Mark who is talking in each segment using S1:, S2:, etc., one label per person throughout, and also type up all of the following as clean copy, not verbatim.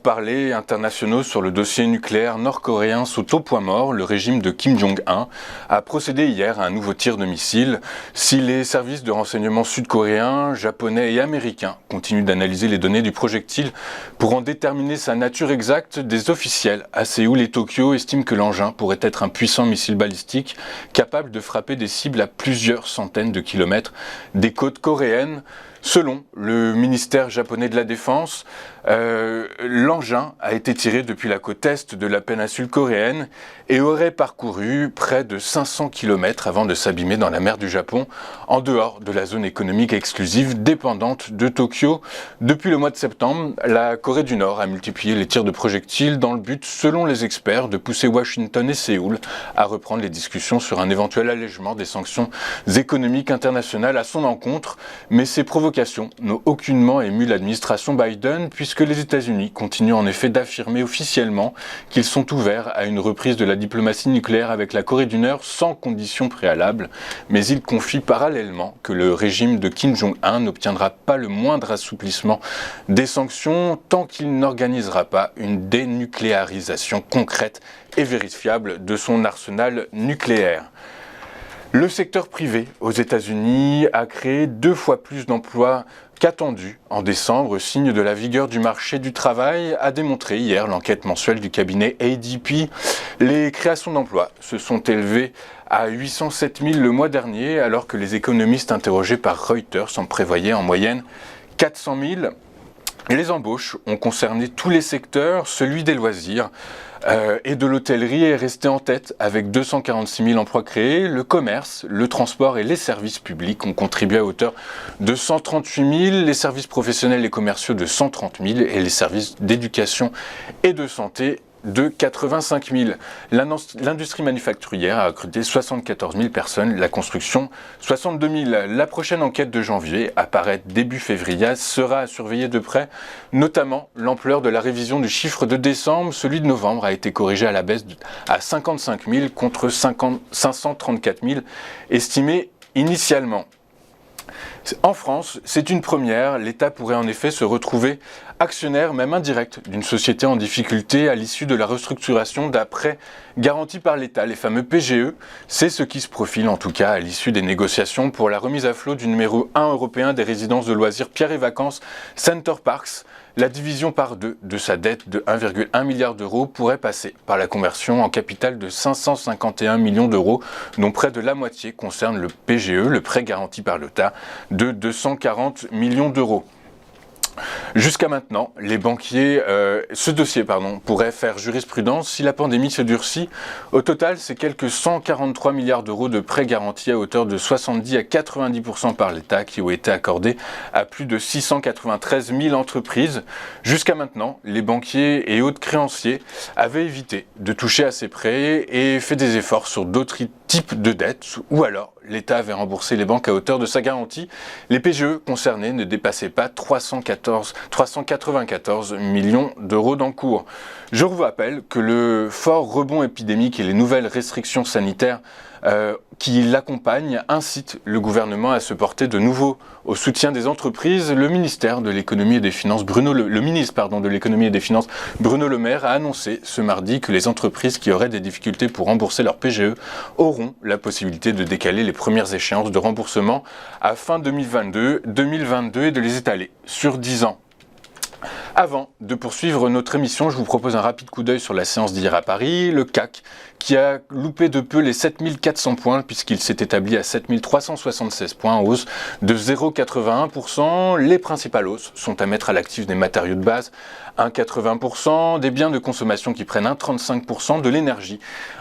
S1: pourparlers internationaux sur le dossier nucléaire nord-coréen sont au point mort. Le régime de Kim Jong-un a procédé hier à un nouveau tir de missile. Si les services de renseignement sud-coréens, japonais et américains continuent d'analyser les données du projectile pour en déterminer sa nature exacte, des officiels à Séoul et Tokyo estiment que l'engin pourrait être un puissant missile balistique capable de frapper des cibles à plusieurs centaines de kilomètres des côtes coréennes. Selon le ministère japonais de la Défense, l'engin a été tiré depuis la côte est de la péninsule coréenne et aurait parcouru près de 500 km avant de s'abîmer dans la mer du Japon, en dehors de la zone économique exclusive dépendante de Tokyo. Depuis le mois de septembre, la Corée du Nord a multiplié les tirs de projectiles dans le but, selon les experts, de pousser Washington et Séoul à reprendre les discussions sur un éventuel allègement des sanctions économiques internationales à son encontre. Mais ces provocations n'ont aucunement ému l'administration Biden, puisque les États-Unis continuent en effet d'affirmer officiellement qu'ils sont ouverts à une reprise de la diplomatie nucléaire avec la Corée du Nord sans conditions préalables, mais ils confient parallèlement que le régime de Kim Jong-un n'obtiendra pas le moindre assouplissement des sanctions tant qu'il n'organisera pas une dénucléarisation concrète et vérifiable de son arsenal nucléaire. Le secteur privé aux États-Unis a créé 2 fois plus d'emplois qu'attendu en décembre, signe de la vigueur du marché du travail, a démontré hier l'enquête mensuelle du cabinet ADP. Les créations d'emplois se sont élevées à 807 000 le mois dernier, alors que les économistes interrogés par Reuters en prévoyaient en moyenne 400 000. Les embauches ont concerné tous les secteurs, celui des loisirs et de l'hôtellerie est resté en tête avec 246 000 emplois créés. Le commerce, le transport et les services publics ont contribué à hauteur de 138 000, les services professionnels et commerciaux de 130 000 et les services d'éducation et de santé de 85 000. L'industrie manufacturière a recruté 74 000 personnes, la construction 62 000. La prochaine enquête de janvier, apparaître début février, sera à surveiller de près, notamment l'ampleur de la révision du chiffre de décembre. Celui de novembre a été corrigé à la baisse à 55 000 contre 534 000 estimés initialement. En France, c'est une première. L'État pourrait en effet se retrouver actionnaire, même indirect, d'une société en difficulté à l'issue de la restructuration d'après garantis par l'État, les fameux PGE. C'est ce qui se profile en tout cas à l'issue des négociations pour la remise à flot du numéro 1 européen des résidences de loisirs Pierre et Vacances Center Parcs. La division par 2 de sa dette de 1,1 milliard d'euros pourrait passer par la conversion en capital de 551 millions d'euros, dont près de la moitié concerne le PGE, le prêt garanti par l'État, de 240 millions d'euros. Jusqu'à maintenant, ce dossier pourrait faire jurisprudence si la pandémie se durcit. Au total, c'est quelques 143 milliards d'euros de prêts garantis à hauteur de 70 à 90% par l'État qui ont été accordés à plus de 693 000 entreprises. Jusqu'à maintenant, les banquiers et autres créanciers avaient évité de toucher à ces prêts et fait des efforts sur d'autres types de dettes, ou alors l'État avait remboursé les banques à hauteur de sa garantie. Les PGE concernés ne dépassaient pas 394 millions d'euros d'encours. Je vous rappelle que le fort rebond épidémique et les nouvelles restrictions sanitaires qui l'accompagnent incitent le gouvernement à se porter de nouveau au soutien des entreprises. Le ministre de l'économie et des finances Bruno Le Maire a annoncé ce mardi que les entreprises qui auraient des difficultés pour rembourser leur PGE auront la possibilité de décaler les premières échéances de remboursement à fin 2022 et de les étaler sur 10 ans. Avant de poursuivre notre émission, je vous propose un rapide coup d'œil sur la séance d'hier à Paris. Le CAC, qui a loupé de peu les 7400 points puisqu'il s'est établi à 7376 points, en hausse de 0,81%. Les principales hausses sont à mettre à l'actif des matériaux de base, 1,80%, des biens de consommation qui prennent 1,35%, de l'énergie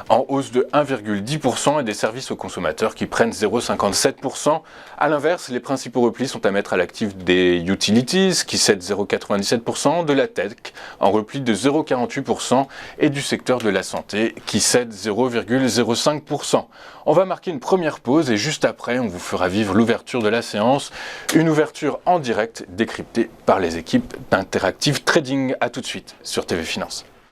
S1: en hausse de 1,10% et des services aux consommateurs qui prennent 0,57%. A l'inverse, les principaux replis sont à mettre à l'actif des utilities qui cèdent 0,97%, de la tech en repli de 0,48% et du secteur de la santé qui cède 0,05%. On va marquer une première pause et juste après, on vous fera vivre l'ouverture de la séance, une ouverture en direct décryptée par les équipes d'Interactive Trading. À tout de suite sur TV Finance.